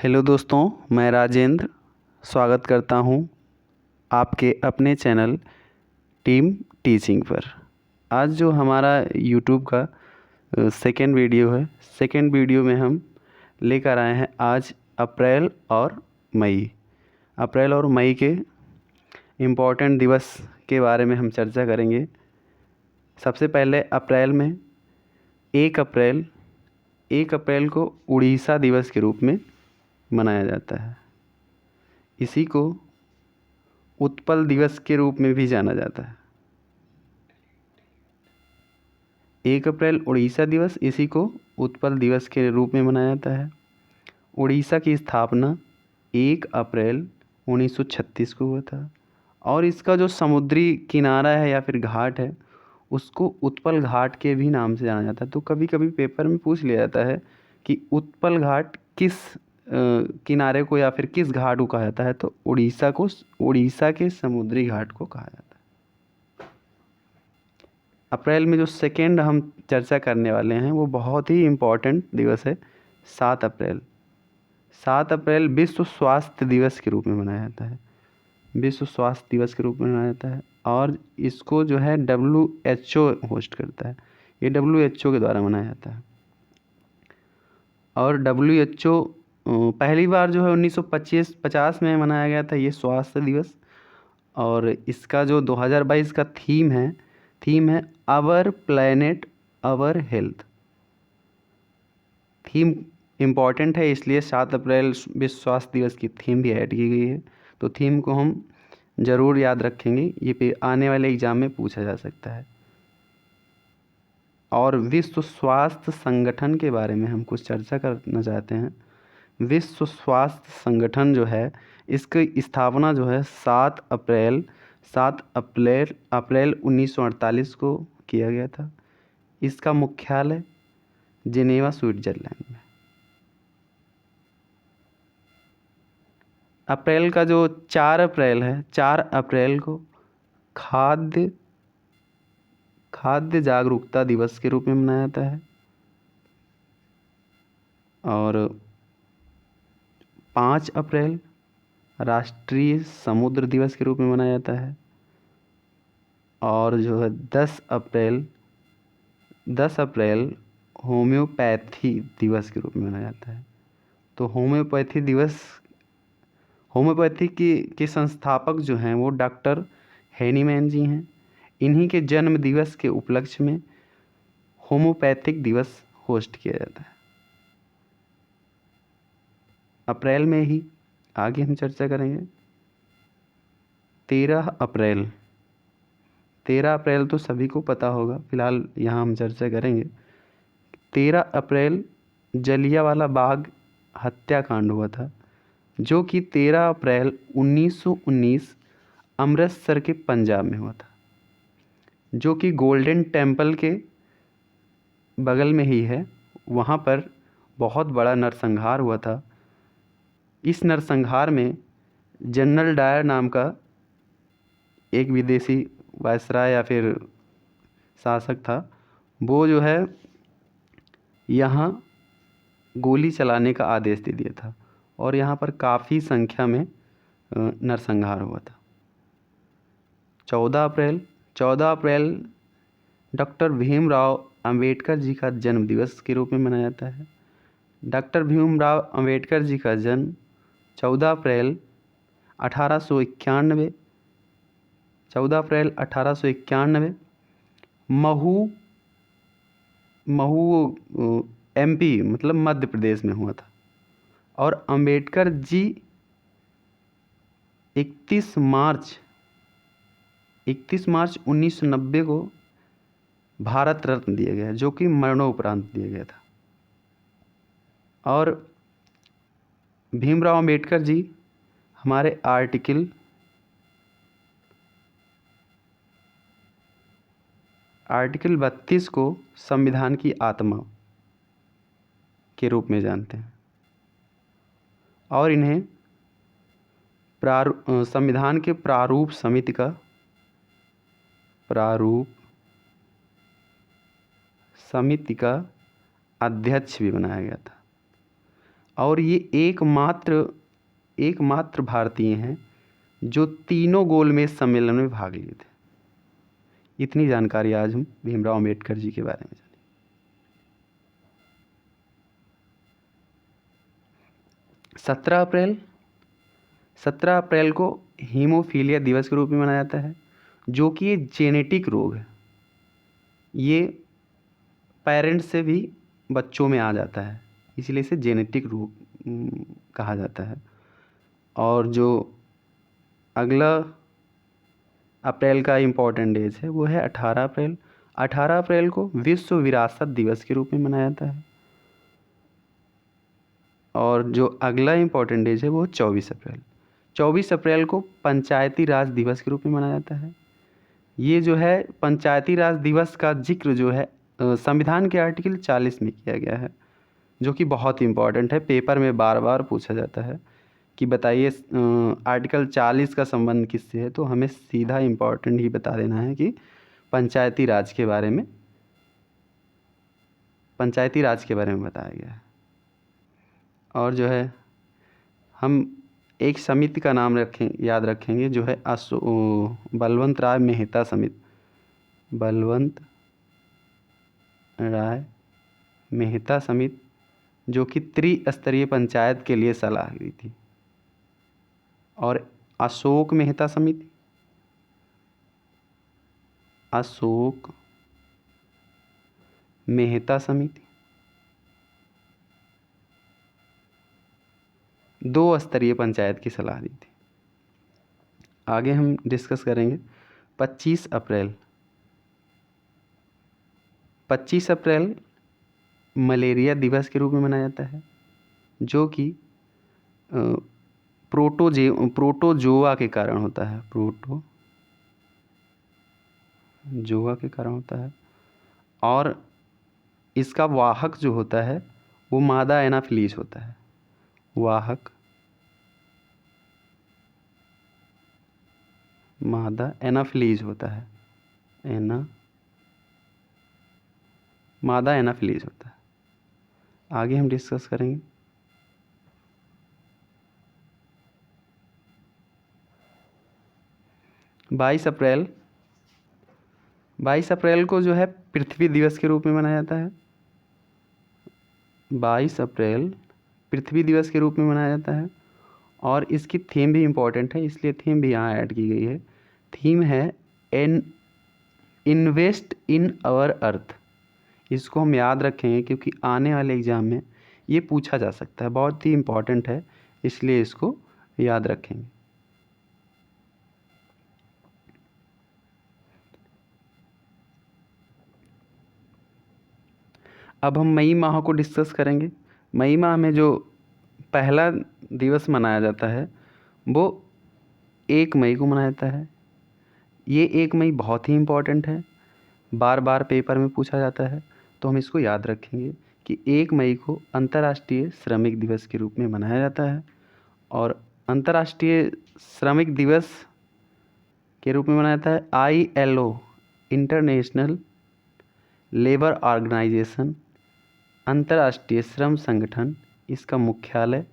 Hello दोस्तों, मैं राजेंद्र स्वागत करता हूं आपके अपने चैनल टीम टीचिंग पर। आज जो हमारा यूट्यूब का सेकेंड वीडियो है, सेकेंड वीडियो में हम लेकर आए हैं आज अप्रैल और मई के इम्पोर्टेंट दिवस के बारे में हम चर्चा करेंगे। सबसे पहले अप्रैल में 1 अप्रैल 1 अप्रैल को उड़ीसा दिवस के रूप में मनाया जाता है। इसी को उत्पल दिवस के रूप में भी जाना जाता है। 1 अप्रैल उड़ीसा दिवस, इसी को उत्पल दिवस के रूप में मनाया जाता है। उड़ीसा की स्थापना 1 अप्रैल 1936 को हुआ था और इसका जो समुद्री किनारा है या फिर घाट है उसको उत्पल घाट के भी नाम से जाना जाता है। तो कभी कभी पेपर में पूछ लिया जाता है कि उत्पल घाट किस किनारे को या फिर किस घाट को कहा जाता है, तो उड़ीसा के समुद्री घाट को कहा जाता है। अप्रैल में जो सेकेंड हम चर्चा करने वाले हैं वो बहुत ही इम्पोर्टेंट दिवस है, 7 अप्रैल। 7 अप्रैल विश्व स्वास्थ्य दिवस के रूप में मनाया जाता है। विश्व स्वास्थ्य दिवस के रूप में मनाया जाता है और इसको जो है WHO होस्ट करता है। ये WHO के द्वारा मनाया जाता है और WHO पहली बार जो है 1950 में मनाया गया था ये स्वास्थ्य दिवस। और इसका जो 2022 का थीम है our planet our health. Theme important है, इसलिए 7 अप्रैल विश्व स्वास्थ्य दिवस की थीम भी ऐड की गई है। तो थीम को हम ज़रूर याद रखेंगे, ये आने वाले एग्ज़ाम में पूछा जा सकता है। और विश्व स्वास्थ्य संगठन के बारे में हम कुछ चर्चा करना चाहते हैं। विश्व स्वास्थ्य संगठन जो है इसकी स्थापना जो है 7 अप्रैल 1948 को किया गया था। इसका मुख्यालय जिनेवा स्विट्ज़रलैंड में। अप्रैल का जो 4 अप्रैल है, 4 अप्रैल को खाद्य जागरूकता दिवस के रूप में मनाया जाता है। और 5 अप्रैल राष्ट्रीय समुद्र दिवस के रूप में मनाया जाता है। और जो है 10 अप्रैल होम्योपैथी दिवस के रूप में मनाया जाता है। तो होम्योपैथी के संस्थापक जो हैं वो डॉक्टर हैनीमैन जी हैं। इन्हीं के जन्म दिवस के उपलक्ष्य में होम्योपैथिक दिवस होस्ट किया जाता है। अप्रैल में ही आगे हम चर्चा करेंगे 13 अप्रैल। 13 अप्रैल तो सभी को पता होगा, फिलहाल यहाँ हम चर्चा करेंगे। 13 अप्रैल जलियांवाला बाग हत्याकांड हुआ था, जो कि 13 अप्रैल 1919 अमृतसर के पंजाब में हुआ था, जो कि गोल्डन टेम्पल के बगल में ही है। वहाँ पर बहुत बड़ा नरसंहार हुआ था। इस नरसंहार में जनरल डायर नाम का एक विदेशी वायसराय या फिर शासक था, वो जो है यहाँ गोली चलाने का आदेश दे दिया था और यहाँ पर काफ़ी संख्या में नरसंहार हुआ था। 14 अप्रैल डॉक्टर भीमराव अंबेडकर जी का जन्म दिवस के रूप में मनाया जाता है। डॉक्टर भीमराव अंबेडकर जी का जन्म 14 अप्रैल 1891 महू MP मतलब मध्य प्रदेश में हुआ था। और अंबेडकर जी 31 मार्च 1990 को भारत रत्न दिया गया, जो कि मरणोपरांत दिया गया था। और भीमराव अंबेडकर जी हमारे आर्टिकल 32 को संविधान की आत्मा के रूप में जानते हैं और इन्हें संविधान के प्रारूप समिति का अध्यक्ष भी बनाया गया था। और ये एकमात्र भारतीय हैं जो तीनों गोलमेज सम्मेलन में भाग लिए थे। इतनी जानकारी आज हम भीमराव अम्बेडकर जी के बारे में जाने। 17 अप्रैल को हीमोफीलिया दिवस के रूप में मनाया जाता है, जो कि ये जेनेटिक रोग है। ये पेरेंट्स से भी बच्चों में आ जाता है, इसलिए इसे जेनेटिक रोग कहा जाता है। और जो अगला अप्रैल का इम्पोर्टेंट डेज है वो है 18 अप्रैल। 18 अप्रैल को विश्व विरासत दिवस के रूप में मनाया जाता है। और जो अगला इम्पोर्टेंट डेज है वो 24 अप्रैल। 24 अप्रैल को पंचायती राज दिवस के रूप में मनाया जाता है। ये जो है पंचायती राज दिवस का जिक्र जो है संविधान के आर्टिकल 40 में किया गया है, जो कि बहुत इम्पॉर्टेंट है। पेपर में बार बार पूछा जाता है कि बताइए आर्टिकल 40 का संबंध किससे है, तो हमें सीधा इम्पॉर्टेंट ही बता देना है कि पंचायती राज के बारे में बताया गया है। और जो है हम एक समिति का नाम याद रखेंगे, जो है बलवंत राय मेहता समिति। बलवंत राय मेहता समिति, जो कि त्रिस्तरीय पंचायत के लिए सलाह दी थी। और अशोक मेहता समिति, अशोक मेहता समिति 2 स्तरीय पंचायत की सलाह दी थी। आगे हम डिस्कस करेंगे 25 अप्रैल। 25 अप्रैल मलेरिया दिवस के रूप में मनाया जाता है, जो कि प्रोटोजोआ के कारण होता है। प्रोटोजोआ के कारण होता है। और इसका वाहक जो होता है वो मादा एनाफिलीज होता है। वाहक मादा एनाफिलीज होता है। मादा एनाफिलीज होता है। आगे हम डिस्कस करेंगे। बाईस अप्रैल को जो है पृथ्वी दिवस के रूप में मनाया जाता है। 22 अप्रैल पृथ्वी दिवस के रूप में मनाया जाता है। और इसकी थीम भी इम्पोर्टेंट है, इसलिए थीम भी यहाँ ऐड की गई है। थीम है इन्वेस्ट इन आवर अर्थ। इसको हम याद रखेंगे क्योंकि आने वाले एग्ज़ाम में ये पूछा जा सकता है, बहुत ही इम्पोर्टेंट है, इसलिए इसको याद रखेंगे। अब हम मई माह को डिस्कस करेंगे। मई माह में जो पहला दिवस मनाया जाता है वो 1 मई को मनाया जाता है। ये 1 मई बहुत ही इम्पोर्टेंट है, बार बार पेपर में पूछा जाता है, तो हम इसको याद रखेंगे कि 1 मई को अंतर्राष्ट्रीय श्रमिक दिवस के रूप में मनाया जाता है। और अंतर्राष्ट्रीय श्रमिक दिवस के रूप में मनाया जाता है ILO, इंटरनेशनल लेबर ऑर्गेनाइजेशन, अंतर्राष्ट्रीय श्रम संगठन। इसका मुख्यालय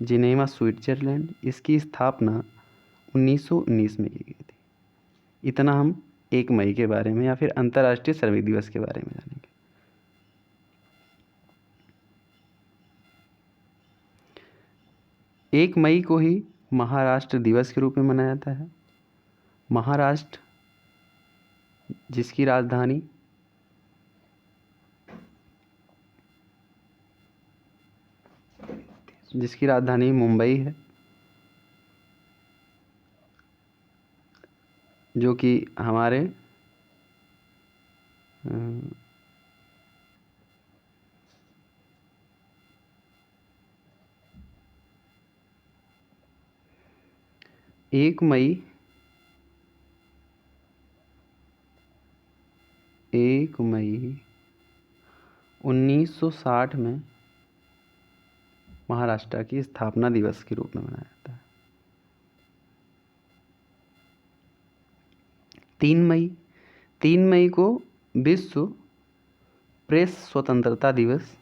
जिनेवा, स्विट्जरलैंड। इसकी स्थापना 1919 में की गई थी। इतना हम 1 मई के बारे में या फिर अंतर्राष्ट्रीय श्रमिक दिवस के बारे में जानेंगे। 1 मई को ही महाराष्ट्र दिवस के रूप में मनाया जाता है। महाराष्ट्र जिसकी राजधानी मुंबई है, जो कि हमारे एक मई 1960 में महाराष्ट्र की स्थापना दिवस के रूप में मनाया जाता है। 3 मई को विश्व प्रेस स्वतंत्रता दिवस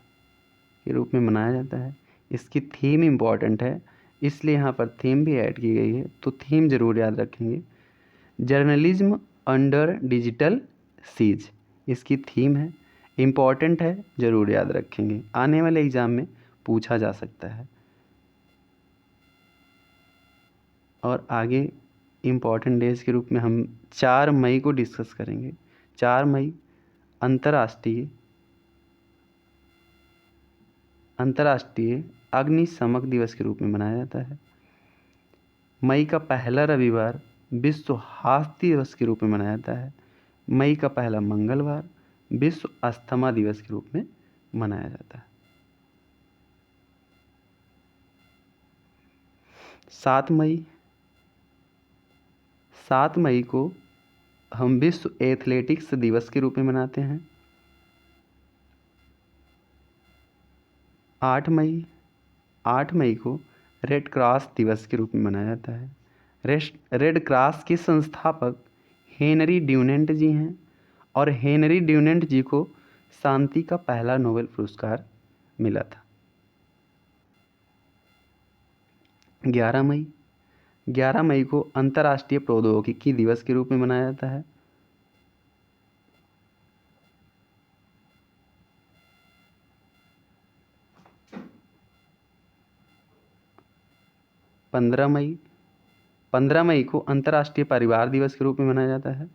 के रूप में मनाया जाता है। इसकी थीम इम्पॉर्टेंट है, इसलिए यहाँ पर थीम भी ऐड की गई है, तो थीम ज़रूर याद रखेंगे। जर्नलिज्म अंडर डिजिटल सीज इसकी थीम है, इम्पॉर्टेंट है, ज़रूर याद रखेंगे, आने वाले एग्ज़ाम में पूछा जा सकता है। और आगे इम्पॉर्टेंट डेज के रूप में हम 4 मई को डिस्कस करेंगे। 4 मई अंतर्राष्ट्रीय अग्निशमन दिवस के रूप में मनाया जाता है। मई का पहला रविवार विश्व हास्य दिवस के रूप में मनाया जाता है। मई का पहला मंगलवार विश्व अस्थमा दिवस के रूप में मनाया जाता है। 7 मई को हम विश्व एथलेटिक्स दिवस के रूप में मनाते हैं। 8 मई को रेड क्रॉस दिवस के रूप में मनाया जाता है। रेड क्रॉस के संस्थापक हेनरी ड्यूनेंट जी हैं और हेनरी ड्यूनेंट जी को शांति का पहला नोबेल पुरस्कार मिला था। 11 मई को अंतर्राष्ट्रीय प्रौद्योगिकी दिवस के रूप में मनाया जाता है। 15 मई को अंतर्राष्ट्रीय परिवार दिवस के रूप में मनाया जाता है।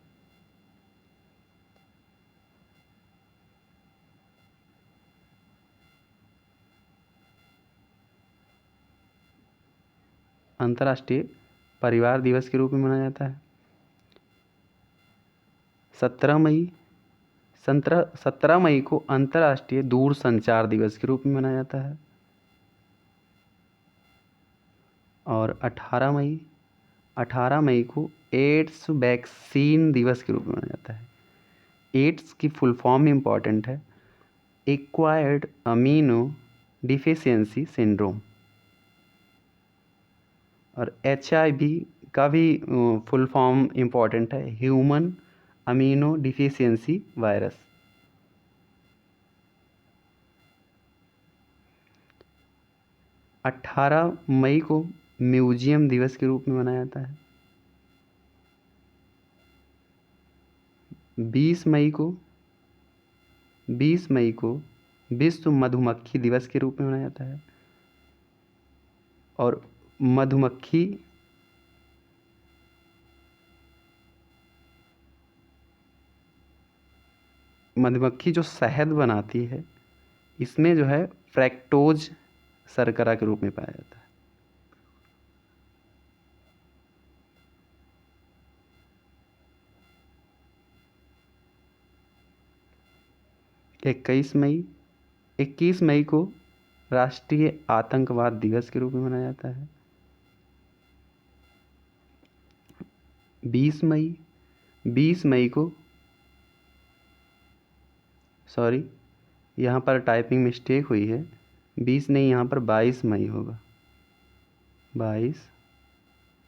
17 मई को अंतर्राष्ट्रीय दूरसंचार दिवस के रूप में मनाया जाता है। और 18 मई को एड्स वैक्सीन दिवस के रूप में मनाया जाता है। एड्स की फुल फॉर्म इम्पॉर्टेंट है, एक्वायर्ड अमीनो डिफिशियंसी सिंड्रोम। और HIV का भी फुल फॉर्म इम्पॉर्टेंट है, ह्यूमन अमीनो डिफिशियंसी वायरस। 18 मई को म्यूजियम दिवस के रूप में मनाया जाता है। 20 मई को विश्व मधुमक्खी दिवस के रूप में मनाया जाता है। और मधुमक्खी जो शहद बनाती है, इसमें जो है फ्रैक्टोज शर्करा के रूप में पाया जाता है। इक्कीस मई को राष्ट्रीय आतंकवाद दिवस के रूप में मनाया जाता है। 20 मई को सॉरी, यहाँ पर टाइपिंग मिस्टेक हुई है, 20 नहीं, यहाँ पर 22 मई होगा। 22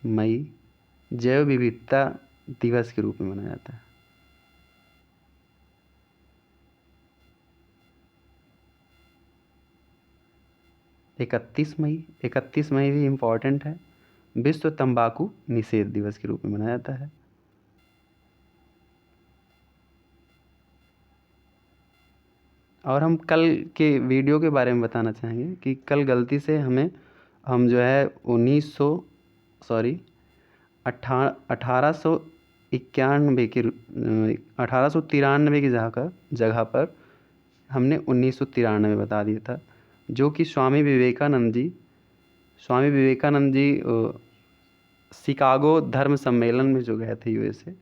मई जैव विविधता दिवस के रूप में मनाया जाता है। 31 मई भी इम्पॉर्टेंट है, विश्व तंबाकू निषेध दिवस के रूप में मनाया जाता है। और हम कल के वीडियो के बारे में बताना चाहेंगे कि कल गलती से हम जो है 1893 की जगह पर हमने 1993 बता दिया था, जो कि स्वामी विवेकानंद जी शिकागो धर्म सम्मेलन में जो गए थे USA,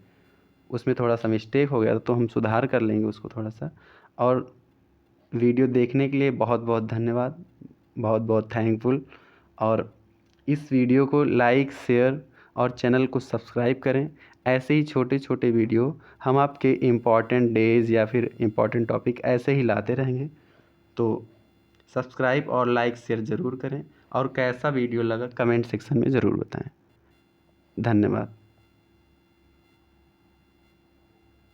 उसमें थोड़ा सा मिस्टेक हो गया था, तो हम सुधार कर लेंगे उसको थोड़ा सा। और वीडियो देखने के लिए बहुत बहुत धन्यवाद, बहुत बहुत थैंकफुल। और इस वीडियो को लाइक, शेयर और चैनल को सब्सक्राइब करें। ऐसे ही छोटे छोटे वीडियो हम आपके इम्पॉर्टेंट डेज या फिर इम्पॉर्टेंट टॉपिक ऐसे ही लाते रहेंगे, तो सब्सक्राइब और लाइक शेयर ज़रूर करें। और कैसा वीडियो लगा कमेंट सेक्शन में ज़रूर बताएं। धन्यवाद।